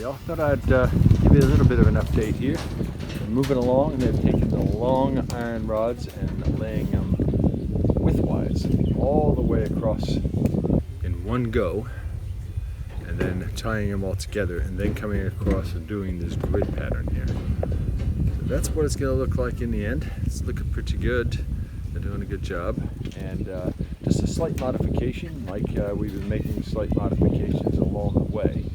everybody. I thought I'd give you a little bit of an update here. They're moving along, and they've taken the long iron rods and laying them widthwise all the way across in one go, and then tying them all together, and then coming across and doing this grid pattern here. So that's what it's going to look like in the end. It's looking pretty good. They're doing a good job, and just a slight modification, like we've been making slight modifications along the way.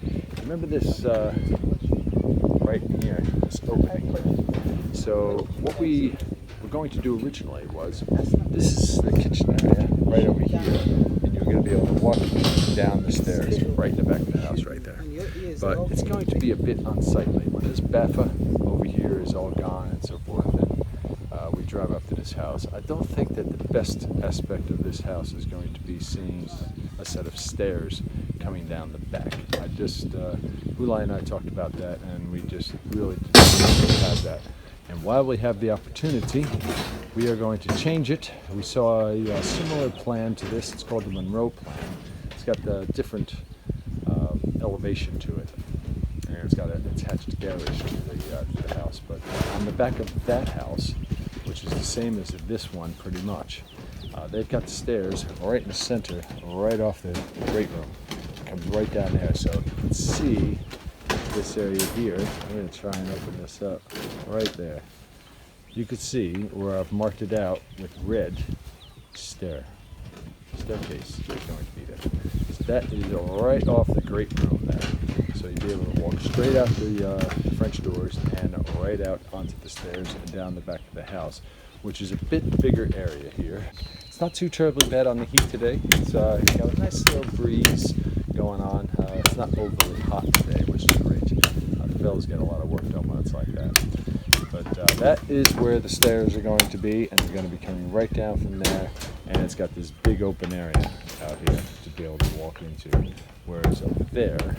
Remember this right here, this opening. So what we were going to do originally was, this is the kitchen area right over here, and you're going to be able to walk down the stairs right in the back of the house right there. But it's going to be a bit unsightly. When this buffer over here is all gone and so forth, and we drive up to this house, I don't think that the best aspect of this house is going to be seeing a set of stairs coming down the back. I just, Ulai and I talked about that, and we just really didn't have that. And while we have the opportunity, we are going to change it. We saw a similar plan to this. It's called the Monroe plan. It's got the different elevation to it, and it's got an attached garage to the house. But on the back of that house, which is the same as this one pretty much, they've got the stairs right in the center, right off the great room. It comes right down there, so you can see this area here. I'm going to try and open this up right there. You could see where I've marked it out with red staircase is going to be there. So that is right off the great room there. So you'll be able to walk straight out the French doors and right out onto the stairs and down the back of the house, which is a bit bigger area here. It's not too terribly bad on the heat today. It's got a nice little breeze going on. It's not overly hot today, which is great. The fellas get a lot of work done when it's like that. But that is where the stairs are going to be, and they're going to be coming right down from there. And it's got this big open area out here to be able to walk into. Whereas over there,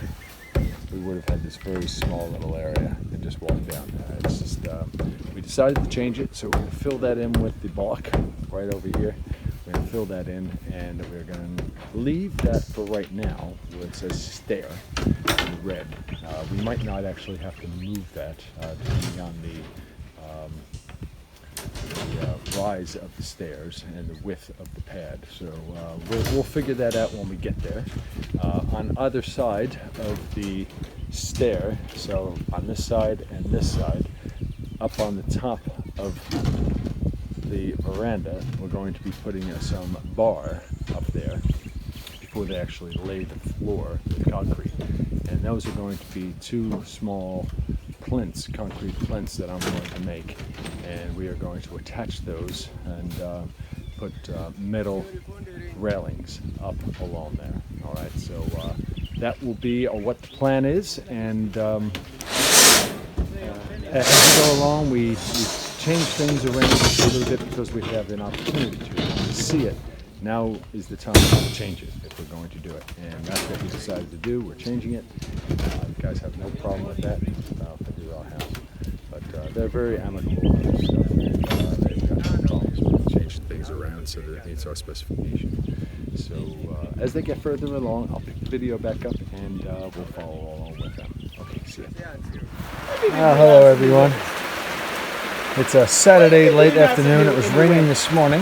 we would have had this very small little area and just walk down there. It's just, we decided to change it, so we're going to fill that in with the block right over here. We're going to fill that in, and we're going to leave that for right now where it says stair in red. We might not actually have to move that depending on the rise of the stairs and the width of the pad. So we'll figure that out when we get there. On either side of the stair, so on this side and this side, up on the top of the veranda, we're going to be putting some bar up there before they actually lay the floor with concrete. And those are going to be two small plinths, concrete plinths that I'm going to make, and we are going to attach those and put metal railings up along there. All right, so that will be what the plan is, and as we go along, we change things around a little bit because we have an opportunity to see it. Now is the time to change it if we're going to do it, and that's what we decided to do. We're changing it. You guys have no problem with that. Figure out how. But they're very amicable and stuff, and they've got no problems with changing things around so that it meets our specification. So as they get further along, I'll pick the video back up and we'll follow along with them. Okay, see ya. Hello everyone. It's a Saturday late afternoon. It was raining this morning,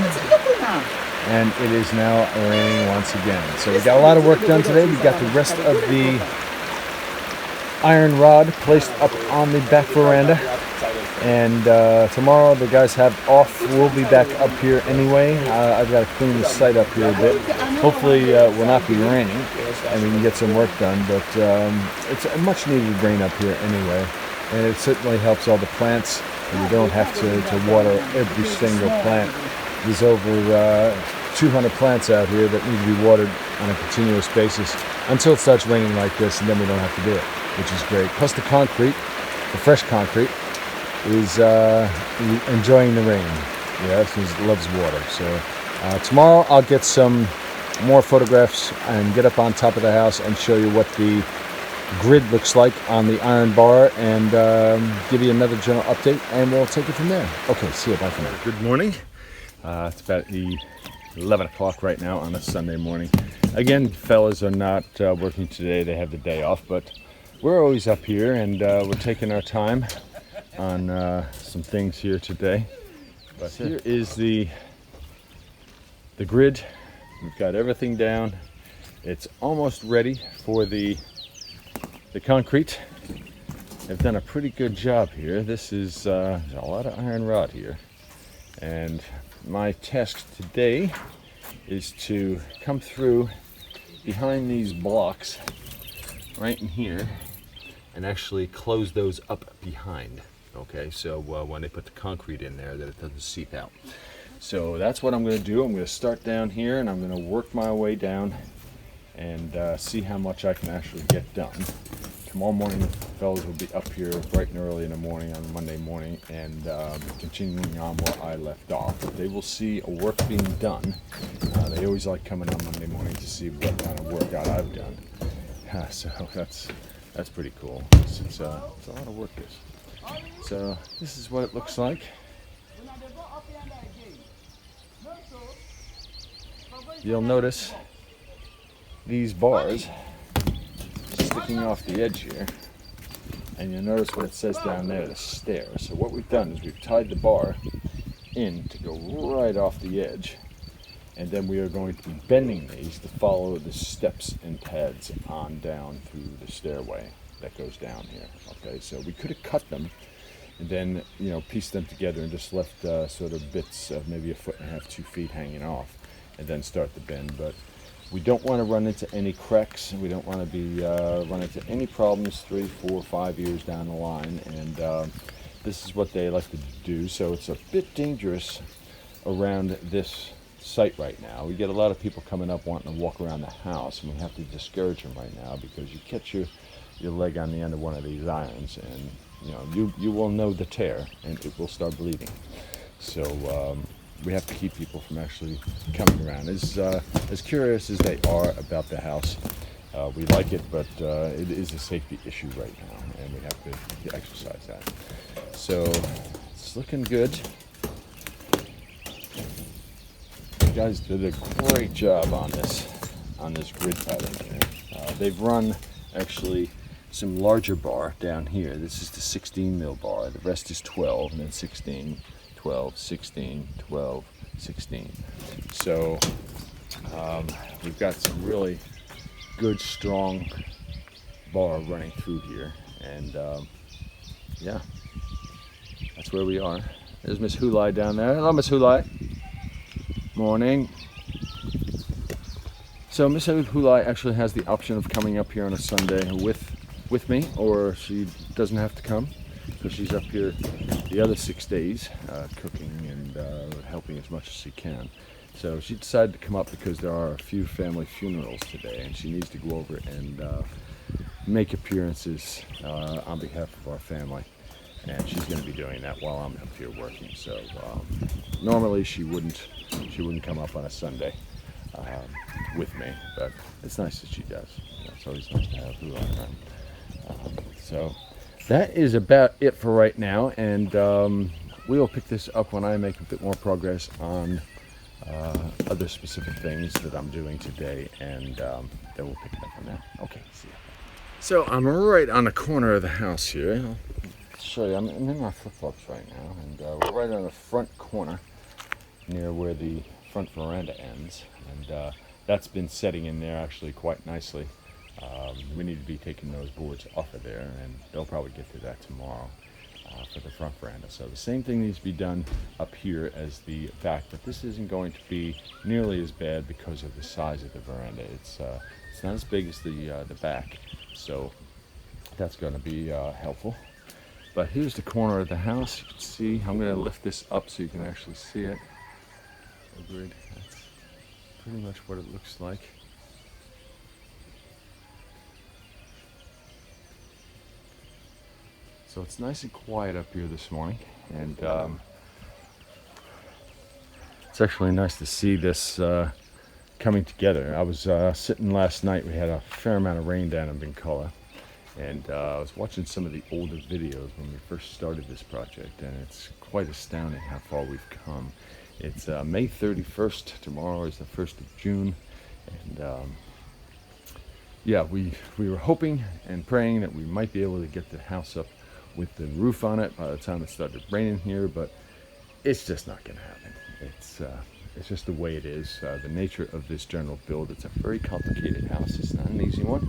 and it is now raining once again. So we got a lot of work done today. We got the rest of the iron rod placed up on the back veranda, and tomorrow the guys have off. We'll be back up here anyway. I've got to clean the site up here a bit. Hopefully it will not be raining and we can get some work done, but it's a much needed rain up here anyway, and it certainly helps all the plants, and you don't have to water every single plant. There's over 200 plants out here that need to be watered on a continuous basis until it starts raining like this, and then we don't have to do it, which is great. Plus the concrete, the fresh concrete, is enjoying the rain. Yeah, it loves water. So tomorrow I'll get some more photographs and get up on top of the house and show you what the grid looks like on the iron bar, and give you another general update, and we'll take it from there. Okay, see you. Bye for now. Good morning. It's about 11 o'clock right now on a Sunday morning. Again, fellas are not working today. They have the day off, but we're always up here, and we're taking our time on some things here today. But here is the grid. We've got everything down. It's almost ready for the concrete. They've done a pretty good job here. This is a lot of iron rod here, and my task today is to come through behind these blocks right in here and actually close those up behind. Okay, so when they put the concrete in there, that it doesn't seep out. So that's what I'm going to do. I'm going to start down here, and I'm going to work my way down and see how much I can actually get done. Tomorrow morning, the fellows will be up here bright and early in the morning on Monday morning, and continuing on where I left off. But they will see a work being done. They always like coming on Monday morning to see what kind of workout I've done. So that's pretty cool. It's a lot of work, this. So this is what it looks like. You'll notice these bars sticking off the edge here, and you'll notice what it says down there, the stair. So what we've done is we've tied the bar in to go right off the edge, and then we are going to be bending these to follow the steps and pads on down through the stairway that goes down here. Okay, so we could have cut them and then, you know, pieced them together and just left sort of bits of maybe 1.5 feet, 2 feet hanging off, and then start the bend. But we don't want to run into any cracks, and we don't want to be run into any problems 3, 4, 5 years down the line. And this is what they like to do. So it's a bit dangerous around this site right now. We get a lot of people coming up wanting to walk around the house, and we have to discourage them right now, because you catch your leg on the end of one of these irons, and you will know the tear, and it will start bleeding. So we have to keep people from actually coming around. As curious as they are about the house, we like it, but it is a safety issue right now, and we have to exercise that. So it's looking good. You guys did a great job on this grid pattern here. They've run actually some larger bar down here. This is the 16 mil bar. The rest is 12, and then 16, 12, 16, 12, 16. So we've got some really good, strong bar running through here, and yeah, that's where we are. There's Miss Hulai down there. Hello, Miss Hulai. Morning. So Miss Hulai actually has the option of coming up here on a Sunday with me, or she doesn't have to come, because she's up here the other 6 days cooking and helping as much as she can. So she decided to come up because there are a few family funerals today, and she needs to go over and make appearances on behalf of our family. And she's going to be doing that while I'm up here working. So normally she wouldn't come up on a Sunday with me, but it's nice that she does. It's always nice to have her around. So that is about it for right now, and we will pick this up when I make a bit more progress on other specific things that I'm doing today, and then we'll pick it up from there. Okay, see ya. So I'm right on the corner of the house here. I'll show you. I'm in my flip-flops right now, and we're right on the front corner near where the front veranda ends, and that's been setting in there actually quite nicely. We need to be taking those boards off of there, and they'll probably get to that tomorrow for the front veranda. So the same thing needs to be done up here as the back, but this isn't going to be nearly as bad because of the size of the veranda. It's not as big as the back, so that's going to be helpful. But here's the corner of the house. You can see, I'm going to lift this up so you can actually see it. The grid. That's pretty much what it looks like. So it's nice and quiet up here this morning, and it's actually nice to see this coming together. I was sitting last night. We had a fair amount of rain down in Vincula, and I was watching some of the older videos when we first started this project, and it's quite astounding how far we've come. It's May 31st. Tomorrow is the 1st of June, and yeah, we were hoping and praying that we might be able to get the house up with the roof on it by the time it started raining here, but it's just not going to happen. It's just the way it is. The nature of this general build. It's a very complicated house. It's not an easy one.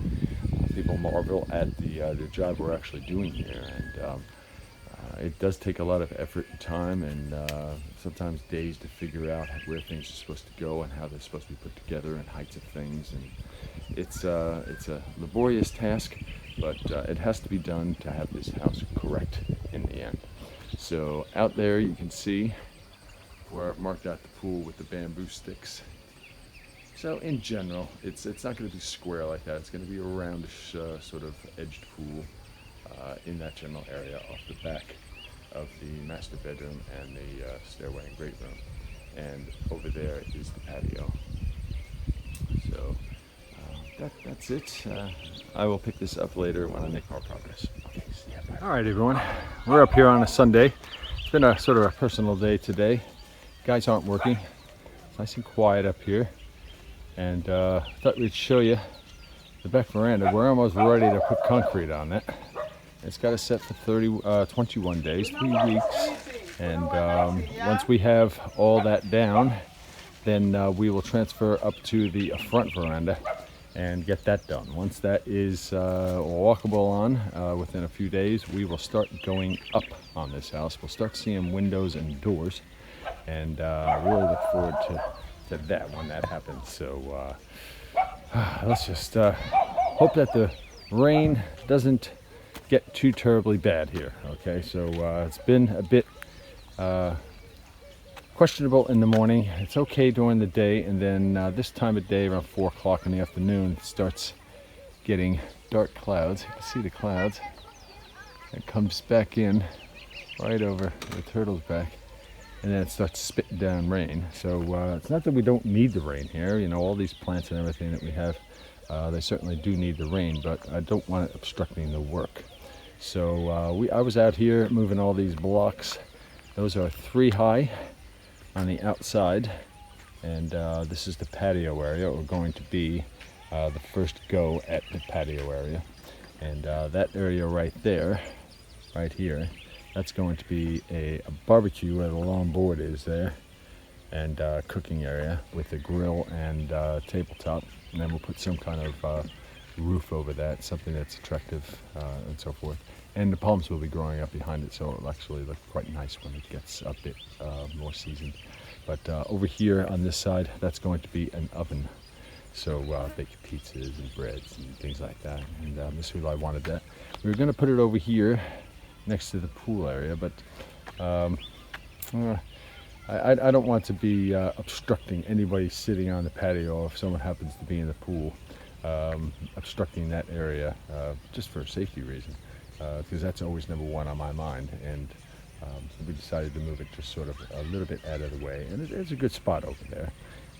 People marvel at the job we're actually doing here, and it does take a lot of effort and time, and sometimes days to figure out where things are supposed to go and how they're supposed to be put together and heights of things. And it's a laborious task, but it has to be done to have this house correct in the end. So out there you can see where I've marked out the pool with the bamboo sticks. So in general, it's not going to be square like that. It's going to be a roundish sort of edged pool in that general area off the back of the master bedroom and the stairway and great room. And over there is the patio. So that's it. I will pick this up later when I make more progress. Okay, see ya. All right, everyone. We're up here on a Sunday. It's been a sort of a personal day today. Guys aren't working. It's nice and quiet up here. And thought we'd show you the back veranda. We're almost ready to put concrete on it. It's got us set for 21 days, 3 weeks. And once we have all that down, then we will transfer up to the front veranda and get that done. Once that is walkable on within a few days, we will start going up on this house. We'll start seeing windows and doors, and really look forward to that when that happens. So let's just hope that the rain doesn't get too terribly bad here. Okay, so it's been a bit questionable in the morning. It's okay during the day, and then this time of day around 4 o'clock in the afternoon it starts getting dark clouds. You can see the clouds. It comes back in right over the turtle's back, and then it starts spitting down rain. So it's not that we don't need the rain here. You know, all these plants and everything that we have, they certainly do need the rain, but I don't want it obstructing the work. So I was out here moving all these blocks. Those are 3 high on the outside, and this is the patio area. We're going to be the first go at the patio area, and that area right there, right here, that's going to be a barbecue where the long board is there, and cooking area with a grill and tabletop, and then we'll put some kind of roof over that, something that's attractive and so forth. And the palms will be growing up behind it, so it'll actually look quite nice when it gets a bit more seasoned. But over here on this side, that's going to be an oven. So bake pizzas and breads and things like that. And this is why I wanted that. We were going to put it over here next to the pool area, but I don't want to be obstructing anybody sitting on the patio if someone happens to be in the pool, obstructing that area just for a safety reason. Because that's always number one on my mind, and we decided to move it just sort of a little bit out of the way, and it's a good spot over there,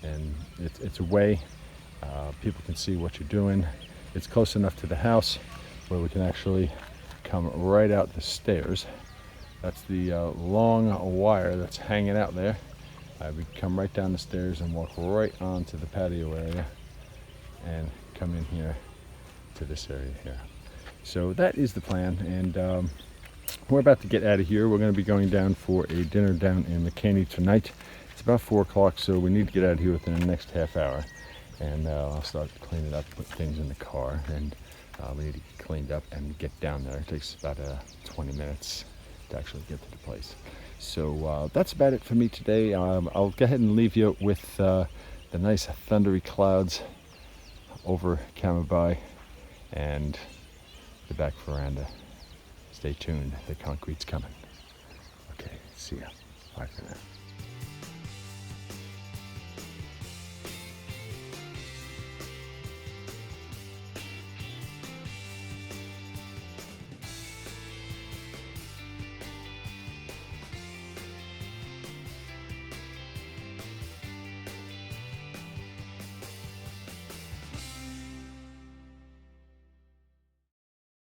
and it's a way people can see what you're doing. It's close enough to the house where we can actually come right out the stairs. That's the long wire that's hanging out there. We come right down the stairs and walk right onto the patio area and come in here to this area here. So that is the plan, and we're about to get out of here. We're going to be going down for a dinner down in McCaney tonight. It's about 4 o'clock, so we need to get out of here within the next half hour, and I'll start cleaning up, put things in the car, and we need to get cleaned up and get down there. It takes about 20 minutes to actually get to the place. So that's about it for me today. I'll go ahead and leave you with the nice thundery clouds over Kamabai and the back veranda. Stay tuned, the concrete's coming. Okay, see ya. Bye for now.